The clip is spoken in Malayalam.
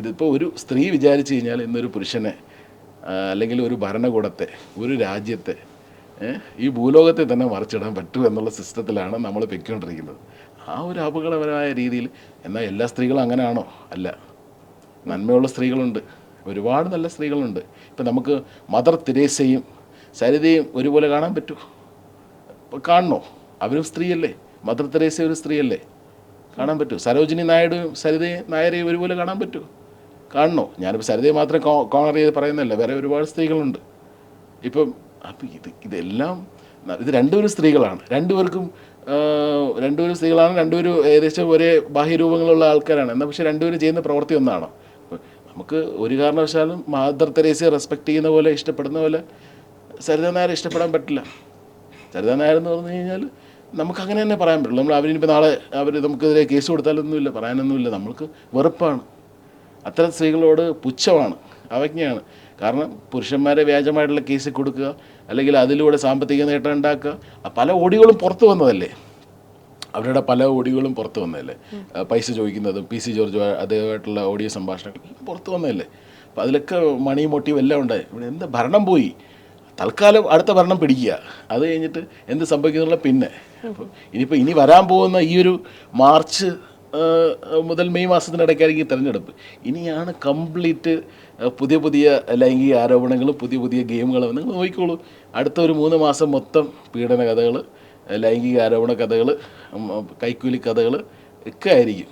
ഇതിപ്പോൾ ഒരു സ്ത്രീ വിചാരിച്ചു കഴിഞ്ഞാൽ ഇന്നൊരു പുരുഷനെ അല്ലെങ്കിൽ ഒരു ഭരണകൂടത്തെ ഒരു രാജ്യത്തെ ഈ ഭൂലോകത്തെ തന്നെ മറിച്ചിടാൻ പറ്റൂ എന്നുള്ള സിസ്റ്റത്തിലാണ് നമ്മൾ പൊയ്ക്കൊണ്ടിരിക്കുന്നത്. ആ ഒരു അപകടകരമായ രീതിയിൽ. എന്നാൽ എല്ലാ സ്ത്രീകളും അങ്ങനെയാണോ? അല്ല. നന്മയുള്ള സ്ത്രീകളുണ്ട്, ഒരുപാട് നല്ല സ്ത്രീകളുണ്ട്. ഇപ്പം നമുക്ക് മദർ തെരേസയും സരിതയും ഒരുപോലെ കാണാൻ പറ്റുമോ? കാണണോ? അവരും സ്ത്രീയല്ലേ. മദർ തെരേസ ഒരു സ്ത്രീയല്ലേ? കാണാൻ പറ്റുമോ? സരോജിനി നായിഡുവും സരിതയും നായരെയും ഒരുപോലെ കാണാൻ പറ്റുമോ? കാണണോ? ഞാനിപ്പോൾ സരിതയെ മാത്രം കോണർ ചെയ്ത് പറയുന്നതല്ല, വേറെ ഒരുപാട് സ്ത്രീകളുണ്ട്. അപ്പം ഇതെല്ലാം ഇത് രണ്ടുപേരും സ്ത്രീകളാണ്. രണ്ടുപേരും സ്ത്രീകളാണ്. രണ്ടുപേരും ഏകദേശം ഒരേ ബാഹ്യരൂപങ്ങളുള്ള ആൾക്കാരാണ്. എന്നാൽ പക്ഷേ രണ്ടുപേരും ചെയ്യുന്ന പ്രവൃത്തി ഒന്നാണോ? നമുക്ക് ഒരു കാരണവശാലും മദർ തെരേസയെ റെസ്പെക്റ്റ് ചെയ്യുന്ന പോലെ, ഇഷ്ടപ്പെടുന്ന പോലെ സരിത നായരെ ഇഷ്ടപ്പെടാൻ പറ്റില്ല. സരിത നായർ എന്ന് പറഞ്ഞു കഴിഞ്ഞാൽ നമുക്കങ്ങനെ തന്നെ പറയാൻ പറ്റുള്ളൂ. നമ്മൾ അവരിനിപ്പോൾ നാളെ നമുക്കെതിരെ കേസ് കൊടുത്താലൊന്നുമില്ല, പറയാനൊന്നുമില്ല. നമ്മൾക്ക് വെറുപ്പാണ്. അത്തരം സ്ത്രീകളോട് പുച്ഛമാണ്, അവജ്ഞയാണ്. കാരണം പുരുഷന്മാരെ വ്യാജമായിട്ടുള്ള കേസിൽ കൊടുക്കുക, അല്ലെങ്കിൽ അതിലൂടെ സാമ്പത്തിക നേട്ടം ഉണ്ടാക്കുക. പല ഓഡിയോകളും പുറത്തു വന്നതല്ലേ, അവരുടെ പല ഓഡിയോകളും പുറത്തു വന്നതല്ലേ. പൈസ ചോദിക്കുന്നതും PC ജോർജ് അദ്ദേഹമായിട്ടുള്ള ഓഡിയോ സംഭാഷണങ്ങൾ പുറത്തു വന്നതല്ലേ. അപ്പോൾ അതിലൊക്കെ മണി മോട്ടീവ് എല്ലാം ഉണ്ടായി. ഇവിടെ എന്താ, ഭരണം പോയി, തൽക്കാലം അടുത്ത ഭരണം പിടിക്കുക, അത് കഴിഞ്ഞിട്ട് എന്ത് സംഭവിക്കുന്നുള്ള പിന്നെ. അപ്പോൾ ഇനി വരാൻ പോകുന്ന ഈ ഒരു മാർച്ച് മുതൽ മെയ് മാസത്തിനിടയ്ക്കായിരിക്കും തിരഞ്ഞെടുപ്പ്. ഇനിയാണ് കംപ്ലീറ്റ് പുതിയ ലൈംഗിക ആരോപണങ്ങളും പുതിയ ഗെയിമുകളും. നിങ്ങൾ നോക്കിക്കോളൂ, അടുത്ത ഒരു 3 മാസം മൊത്തം പീഡന കഥകൾ, ലൈംഗിക ആരോപണ കഥകൾ, കൈക്കൂലി കഥകൾ ഒക്കെ ആയിരിക്കും.